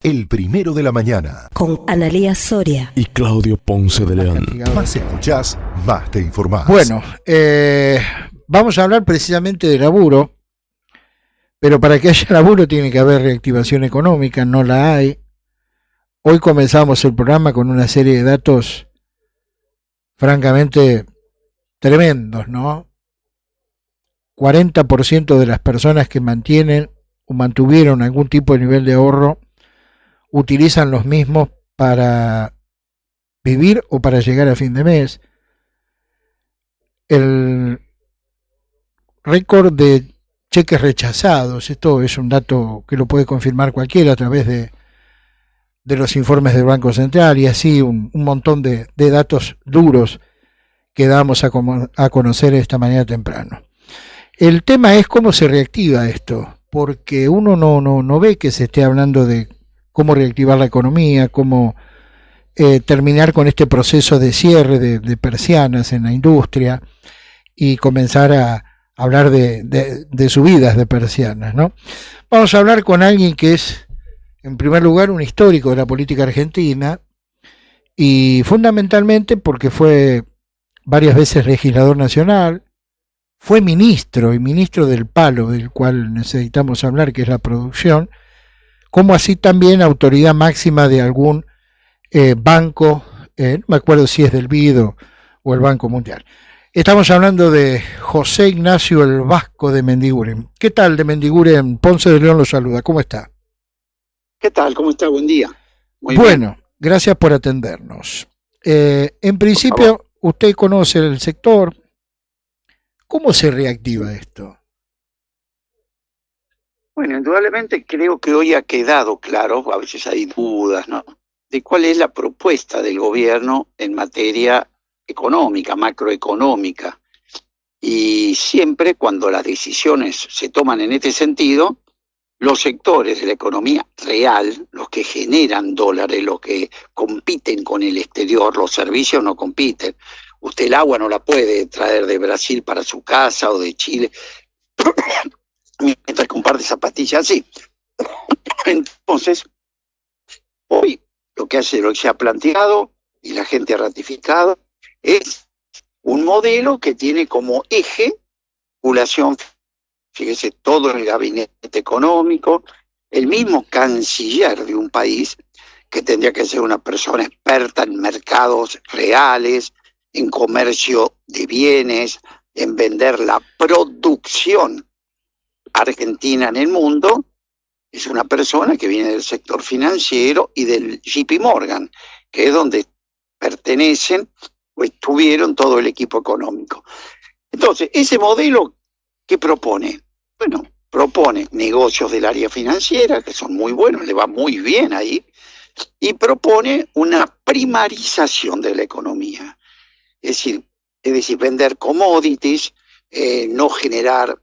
El primero de la mañana. Con Analía Soria y Claudio Ponce de León. Más escuchás, más te informás. Bueno, vamos a hablar precisamente de laburo, pero para que haya laburo tiene que haber reactivación económica, no la hay. Hoy comenzamos el programa con una serie de datos francamente tremendos, ¿no? 40% de las personas que mantienen o mantuvieron algún tipo de nivel de ahorro utilizan los mismos para vivir o para llegar a fin de mes. El récord de cheques rechazados, esto es un dato que lo puede confirmar cualquiera a través de los informes del Banco Central y así un montón de datos duros que damos a conocer esta mañana temprano. El tema es cómo se reactiva esto, porque uno no ve que se esté hablando de cómo reactivar la economía, cómo terminar con este proceso de cierre de persianas en la industria y comenzar a hablar de subidas de persianas, ¿no? Vamos a hablar con alguien que es, en primer lugar, un histórico de la política argentina y fundamentalmente porque fue varias veces legislador nacional, fue ministro y ministro del palo del cual necesitamos hablar, que es la producción, como así también autoridad máxima de algún banco, no me acuerdo si es del BID o el Banco Mundial. Estamos hablando de José Ignacio el Vasco de Mendiguren. ¿Qué tal de Mendiguren? Ponce de León lo saluda. ¿Cómo está? ¿Qué tal? ¿Cómo está? Buen día. Muy bueno, bien. Gracias por atendernos. En principio, usted conoce el sector. ¿Cómo se reactiva esto? Bueno, indudablemente creo que hoy ha quedado claro, a veces hay dudas, ¿no?, de cuál es la propuesta del gobierno en materia económica, macroeconómica. Y siempre cuando las decisiones se toman en este sentido, los sectores de la economía real, los que generan dólares, los que compiten con el exterior, los servicios no compiten. Usted el agua no la puede traer de Brasil para su casa o de Chile, mientras que un par de zapatillas sí. Entonces, hoy lo que se ha planteado y la gente ha ratificado es un modelo que tiene como eje regulación. Fíjese, todo el gabinete económico, el mismo canciller de un país, que tendría que ser una persona experta en mercados reales, en comercio de bienes, en vender la producción argentina en el mundo, es una persona que viene del sector financiero y del JP Morgan, que es donde pertenecen o estuvieron todo el equipo económico. Entonces, ese modelo, ¿qué propone? Bueno, propone negocios del área financiera, que son muy buenos, le va muy bien ahí, y propone una primarización de la economía. Es decir, vender commodities, no generar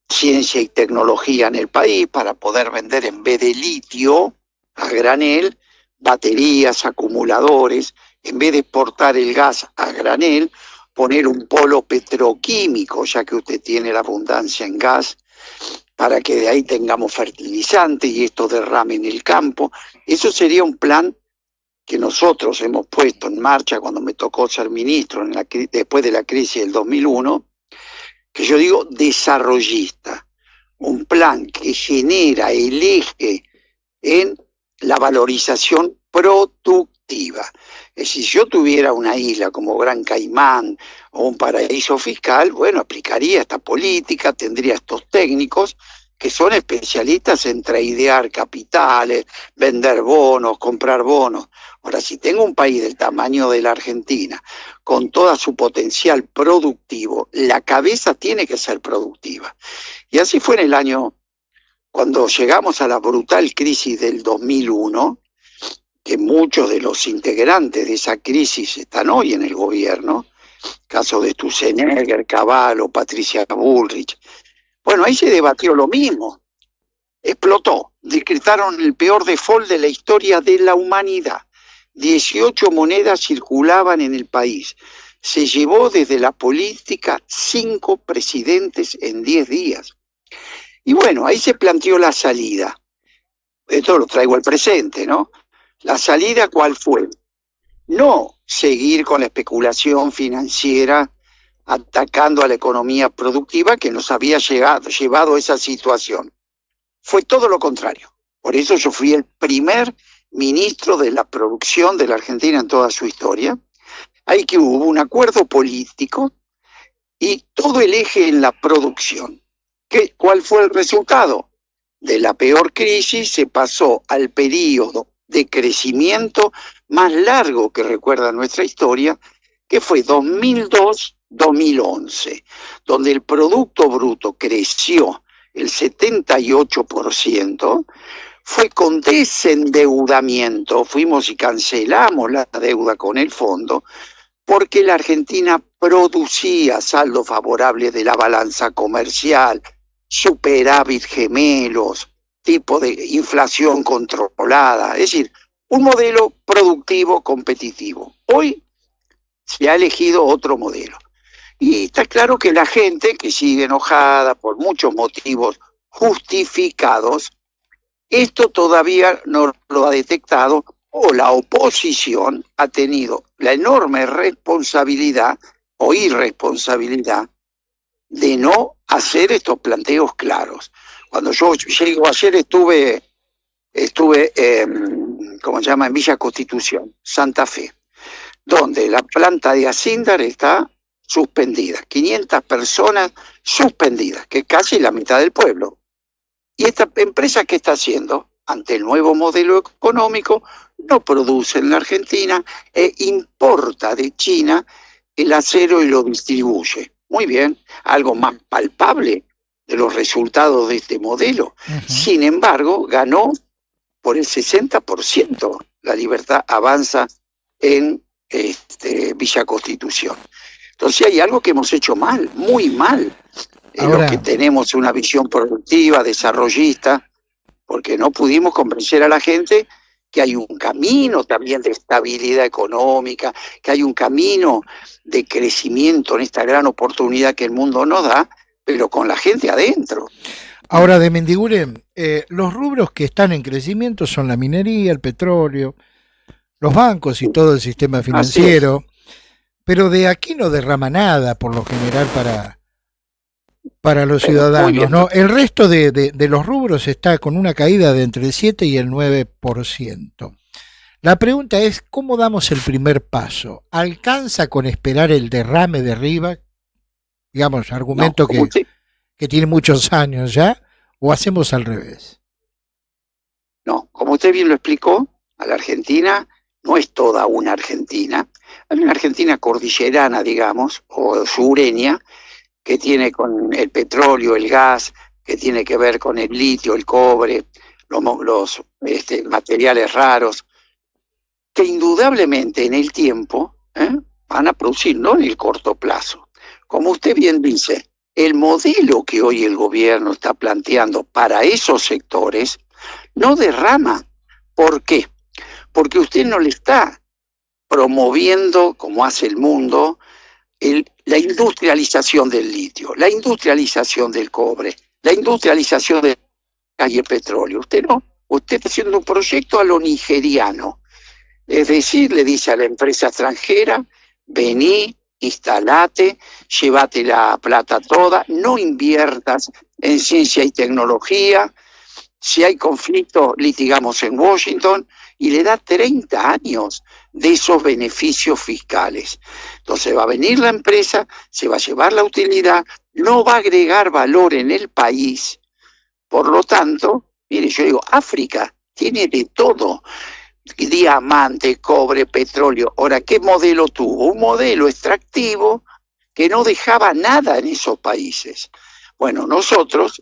ciencia y tecnología en el país para poder vender en vez de litio a granel, baterías, acumuladores, en vez de exportar el gas a granel, poner un polo petroquímico, ya que usted tiene la abundancia en gas, para que de ahí tengamos fertilizantes y esto derrame en el campo. Eso sería un plan que nosotros hemos puesto en marcha cuando me tocó ser ministro después de la crisis del 2001, que yo digo desarrollista, un plan que genera el eje en la valorización productiva. Es decir, si yo tuviera una isla como Gran Caimán o un paraíso fiscal, bueno, aplicaría esta política, tendría estos técnicos que son especialistas en tradear capitales, vender bonos, comprar bonos. Ahora, si tengo un país del tamaño de la Argentina, con todo su potencial productivo, la cabeza tiene que ser productiva. Y así fue en el año, cuando llegamos a la brutal crisis del 2001, que muchos de los integrantes de esa crisis están hoy en el gobierno, caso de Sturzenegger, Cavallo, Patricia Bullrich. Bueno, ahí se debatió lo mismo. Explotó, decretaron el peor default de la historia de la humanidad. 18 monedas circulaban en el país. Se llevó desde la política 5 presidentes en 10 días. Y bueno, ahí se planteó la salida. esto lo traigo al presente, ¿no? La salida, ¿cuál fue? No seguir con la especulación financiera atacando a la economía productiva que nos había llevado a esa situación. Fue todo lo contrario. Por eso yo fui el primer ministro de la producción de la Argentina en toda su historia. Ahí que hubo un acuerdo político y todo el eje en la producción. ¿Cuál fue el resultado? De la peor crisis se pasó al periodo de crecimiento más largo que recuerda nuestra historia, que fue 2002-2011, donde el Producto Bruto creció el 78%, fue con desendeudamiento, fuimos y cancelamos la deuda con el fondo, porque la Argentina producía saldo favorable de la balanza comercial, superávit gemelos, tipo de inflación controlada, es decir, un modelo productivo competitivo. Hoy se ha elegido otro modelo. Y está claro que la gente que sigue enojada por muchos motivos justificados, esto todavía no lo ha detectado, o la oposición ha tenido la enorme responsabilidad o irresponsabilidad de no hacer estos planteos claros. Cuando yo llego ayer estuve ¿cómo se llama? En Villa Constitución, Santa Fe, donde la planta de Acindar está suspendida, 500 personas suspendidas, que es casi la mitad del pueblo. ¿Y esta empresa qué está haciendo? Ante el nuevo modelo económico, no produce en la Argentina e importa de China el acero y lo distribuye. Muy bien, algo más palpable de los resultados de este modelo. Sin embargo, ganó por el 60%. La Libertad Avanza en Villa Constitución. Entonces hay algo que hemos hecho mal, muy mal, en los que tenemos una visión productiva, desarrollista, porque no pudimos convencer a la gente que hay un camino también de estabilidad económica, que hay un camino de crecimiento en esta gran oportunidad que el mundo nos da, pero con la gente adentro. Ahora, de Mendiguren, los rubros que están en crecimiento son la minería, el petróleo, los bancos y todo el sistema financiero, pero de aquí no derrama nada, por lo general, para los ciudadanos, ¿no? El resto de los rubros está con una caída de entre el 7 y el 9%. La pregunta es, ¿cómo damos el primer paso? ¿Alcanza con esperar el derrame de arriba? Digamos, argumento que tiene muchos años ya, ¿o hacemos al revés? No, como usted bien lo explicó, a la Argentina no es toda una Argentina. Hay una Argentina cordillerana, digamos, o sureña, que tiene con el petróleo, el gas, que tiene que ver con el litio, el cobre, los materiales raros, que indudablemente en el tiempo van a producir, no en el corto plazo. Como usted bien dice, el modelo que hoy el gobierno está planteando para esos sectores no derrama. ¿Por qué? Porque usted no le está promoviendo, como hace el mundo, la industrialización del litio, la industrialización del cobre, la industrialización del gas y el petróleo. Usted no, usted está haciendo un proyecto a lo nigeriano. Es decir, le dice a la empresa extranjera, vení, instalate, llévate la plata toda, no inviertas en ciencia y tecnología. Si hay conflicto, litigamos en Washington, y le da 30 años de esos beneficios fiscales. Entonces va a venir la empresa, se va a llevar la utilidad, no va a agregar valor en el país. Por lo tanto, mire, yo digo, África tiene de todo, diamante, cobre, petróleo. Ahora, ¿qué modelo tuvo? Un modelo extractivo que no dejaba nada en esos países. Bueno, nosotros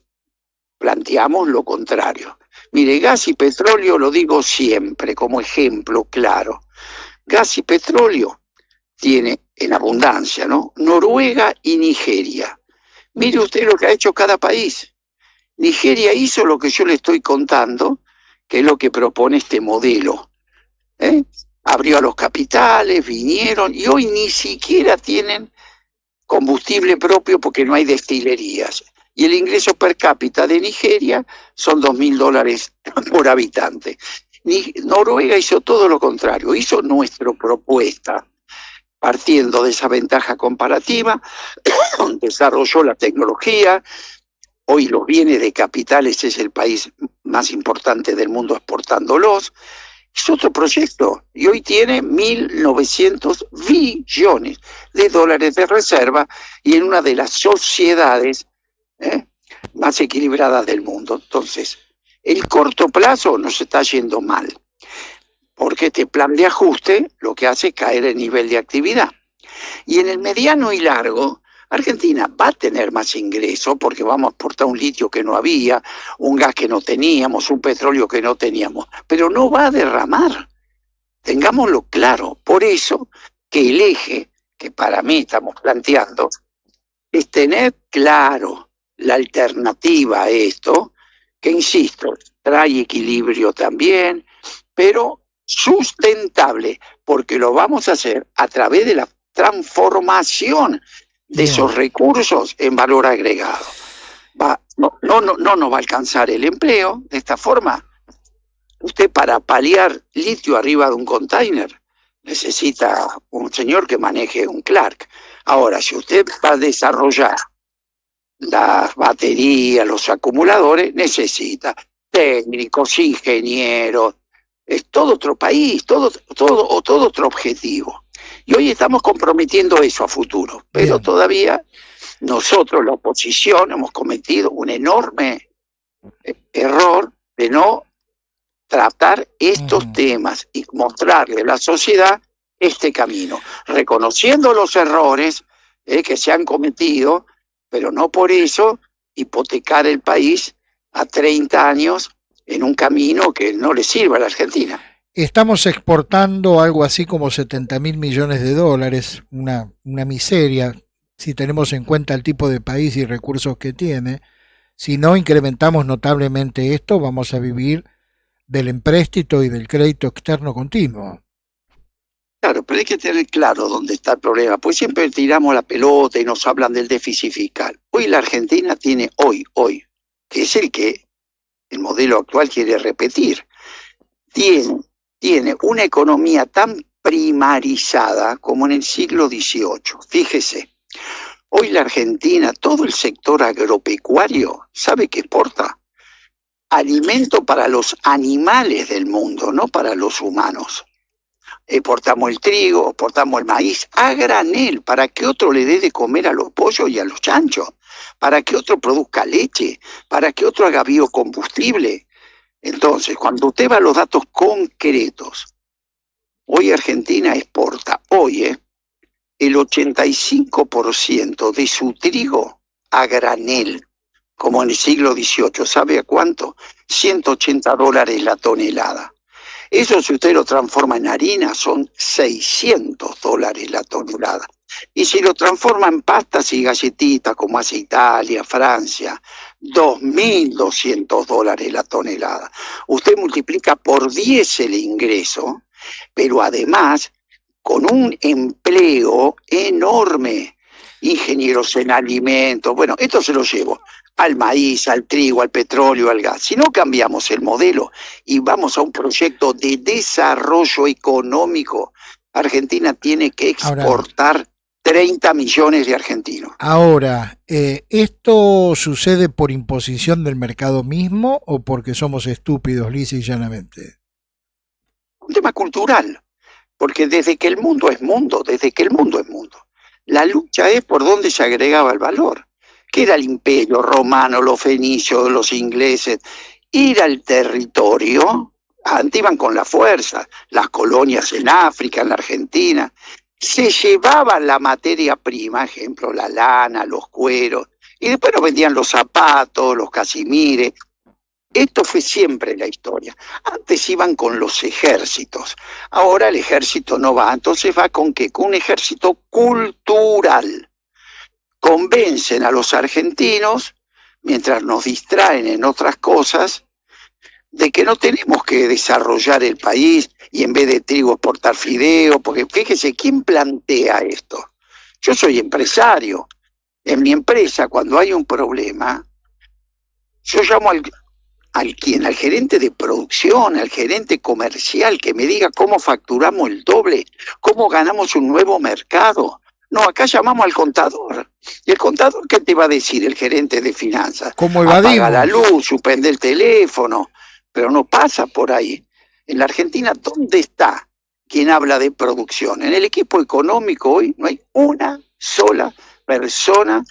planteamos lo contrario. Mire, gas y petróleo, lo digo siempre como ejemplo claro. Gas y petróleo tiene en abundancia, ¿no? Noruega y Nigeria. Mire usted lo que ha hecho cada país. Nigeria hizo lo que yo le estoy contando, que es lo que propone este modelo. Abrió a los capitales, vinieron, y hoy ni siquiera tienen combustible propio porque no hay destilerías. y el ingreso per cápita de Nigeria son $2.000 por habitante. Noruega hizo todo lo contrario, hizo nuestra propuesta, partiendo de esa ventaja comparativa, desarrolló la tecnología. Hoy los bienes de capitales es el país más importante del mundo exportándolos. Es otro proyecto y hoy tiene 1.900 billones de dólares de reserva y en una de las sociedades más equilibradas del mundo. Entonces, el corto plazo nos está yendo mal, porque este plan de ajuste lo que hace es caer el nivel de actividad. Y en el mediano y largo, Argentina va a tener más ingresos porque vamos a exportar un litio que no había, un gas que no teníamos, un petróleo que no teníamos, pero no va a derramar. Tengámoslo claro. Por eso que el eje que para mí estamos planteando es tener claro la alternativa a esto, que insisto, trae equilibrio también, pero sustentable, porque lo vamos a hacer a través de la transformación de esos recursos en valor agregado. No nos va a alcanzar el empleo de esta forma. Usted para paliar litio arriba de un container necesita un señor que maneje un Clark. Ahora, si usted va a desarrollar las baterías, los acumuladores, necesita técnicos, ingenieros, es todo otro país, todo otro objetivo. Y hoy estamos comprometiendo eso a futuro, pero bien, todavía nosotros, la oposición, hemos cometido un enorme error de no tratar estos temas y mostrarle a la sociedad este camino, reconociendo los errores que se han cometido, pero no por eso hipotecar el país a 30 años en un camino que no le sirva a la Argentina. Estamos exportando algo así como 70.000 millones de dólares, una miseria, si tenemos en cuenta el tipo de país y recursos que tiene. Si no incrementamos notablemente esto, vamos a vivir del empréstito y del crédito externo continuo. Claro, pero hay que tener claro dónde está el problema, pues siempre tiramos la pelota y nos hablan del déficit fiscal. Hoy la Argentina tiene, que es el modelo actual quiere repetir, tiene una economía tan primarizada como en el siglo XVIII. Fíjese, hoy la Argentina, todo el sector agropecuario, ¿sabe qué exporta? Alimento para los animales del mundo, no para los humanos. Exportamos el trigo, exportamos el maíz a granel, para que otro le dé de comer a los pollos y a los chanchos, para que otro produzca leche, para que otro haga biocombustible. Entonces, cuando usted va a los datos concretos, hoy Argentina exporta, el 85% de su trigo a granel, como en el siglo XVIII. ¿Sabe a cuánto? $180 la tonelada. Eso, si usted lo transforma en harina, son $600 la tonelada. Y si lo transforma en pastas y galletitas, como hace Italia, Francia, $2.200 la tonelada. Usted multiplica por 10 el ingreso, pero además con un empleo enorme. Ingenieros en alimentos, bueno, esto se lo llevo al maíz, al trigo, al petróleo, al gas. Si no cambiamos el modelo y vamos a un proyecto de desarrollo económico, Argentina tiene que exportar 30 millones de argentinos. Ahora, ¿esto sucede por imposición del mercado mismo o porque somos estúpidos, lisa y llanamente? Un tema cultural, porque desde que el mundo es mundo, la lucha es por dónde se agregaba el valor. ¿Qué era el imperio romano, los fenicios, los ingleses? Ir al territorio, antes iban con la fuerza, las colonias en África, en la Argentina, se llevaban la materia prima, ejemplo, la lana, los cueros, y después nos vendían los zapatos, los casimires. Esto fue siempre la historia. Antes iban con los ejércitos, ahora el ejército no va, entonces va ¿con qué? Con un ejército cultural. Convencen a los argentinos, mientras nos distraen en otras cosas, de que no tenemos que desarrollar el país y en vez de trigo exportar fideo, porque fíjese, ¿quién plantea esto? Yo soy empresario. En mi empresa, cuando hay un problema, Yo llamo al gerente de producción, al gerente comercial, que me diga cómo facturamos el doble, cómo ganamos un nuevo mercado. No, acá llamamos al contador. ¿Y el contador qué te va a decir el gerente de finanzas? ¿Cómo Apaga evadimos? la luz, suspende el teléfono, pero no pasa por ahí. En la Argentina, ¿dónde está quien habla de producción? En el equipo económico hoy no hay una sola persona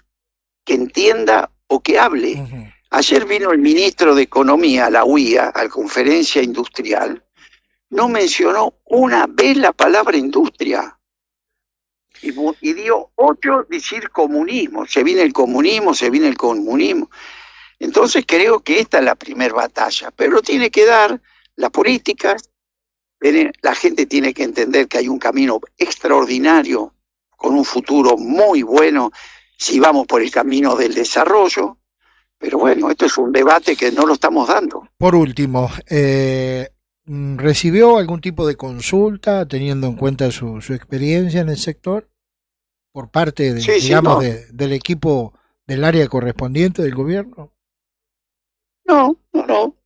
que entienda o que hable. Ujú. Ayer vino el ministro de Economía a la UIA, a la conferencia industrial, no mencionó una vez la palabra industria y dio otro decir comunismo. Se viene el comunismo, se viene el comunismo. Entonces creo que esta es la primera batalla, pero lo tiene que dar la política. La gente tiene que entender que hay un camino extraordinario con un futuro muy bueno si vamos por el camino del desarrollo. Pero bueno, esto es un debate que no lo estamos dando. Por último, ¿recibió algún tipo de consulta teniendo en cuenta su experiencia en el sector por parte de, Sí, digamos, no. del equipo del área correspondiente del gobierno? No,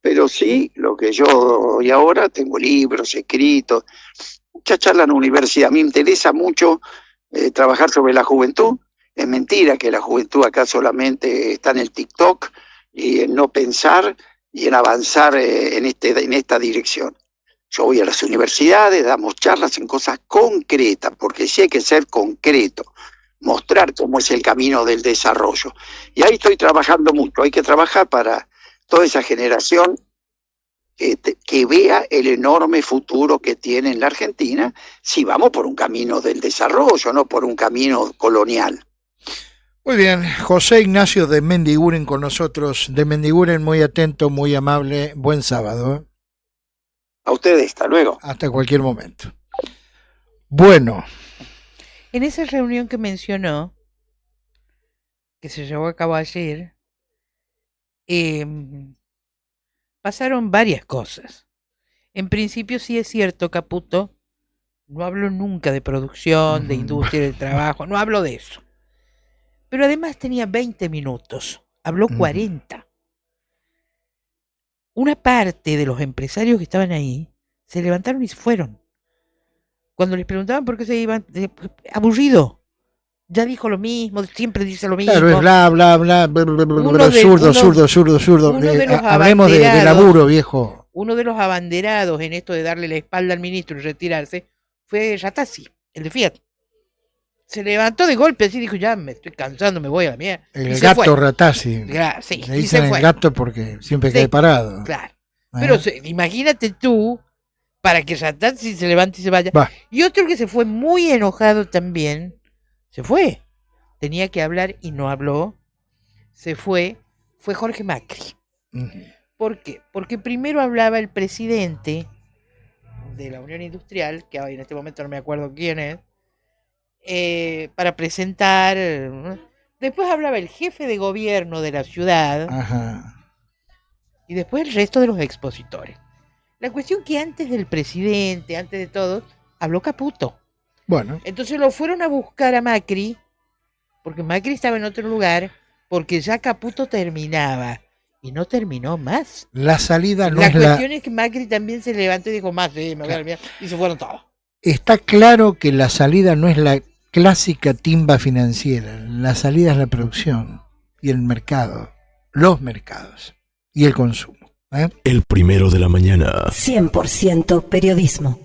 pero sí, lo que yo doy ahora, tengo libros escritos, mucha charla en la universidad. A mí me interesa mucho trabajar sobre la juventud. Es mentira que la juventud acá solamente está en el TikTok y en no pensar y en avanzar en esta dirección. Yo voy a las universidades, damos charlas en cosas concretas, porque sí hay que ser concreto, mostrar cómo es el camino del desarrollo. Y ahí estoy trabajando mucho, hay que trabajar para toda esa generación que vea el enorme futuro que tiene en la Argentina si vamos por un camino del desarrollo, no por un camino colonial. Muy bien, José Ignacio de Mendiguren con nosotros. De Mendiguren, muy atento, muy amable. Buen sábado. ¿Eh? A ustedes, hasta luego. Hasta cualquier momento. Bueno. En esa reunión que mencionó, que se llevó a cabo ayer, pasaron varias cosas. En principio sí es cierto, Caputo, no hablo nunca de producción, de industria, de trabajo, no hablo de eso. Pero además tenía 20 minutos, habló 40. Una parte de los empresarios que estaban ahí se levantaron y se fueron. Cuando les preguntaban por qué se iban, aburrido. Ya dijo lo mismo, siempre dice lo mismo. Claro, es bla, bla, bla, zurdo. Hablemos de laburo, viejo. Uno de los abanderados en esto de darle la espalda al ministro y retirarse fue Ratazzi, el de Fiat. Se levantó de golpe así y dijo, ya me estoy cansando, me voy a la mierda. El gato Ratazzi. Sí, le dicen el gato porque siempre cae parado. Claro. Pero imagínate tú, para que Ratazzi se levante y se vaya. Va. Y otro que se fue muy enojado también, se fue. Tenía que hablar y no habló. Se fue Jorge Macri. ¿Por qué? Porque primero hablaba el presidente de la Unión Industrial, que en este momento no me acuerdo quién es, para presentar. Después hablaba el jefe de gobierno de la ciudad. Ajá. Y después el resto de los expositores. La cuestión que antes del presidente, antes de todo, habló Caputo. Bueno. Entonces lo fueron a buscar a Macri, porque Macri estaba en otro lugar, porque ya Caputo terminaba. Y no terminó más. La salida no es la... La cuestión es que Macri también se levantó y dijo, más, me voy a la mierda, y se fueron todos. Está claro que la salida no es la clásica timba financiera. La salida es la producción y el mercado, los mercados y el consumo. El primero de la mañana. 100% periodismo.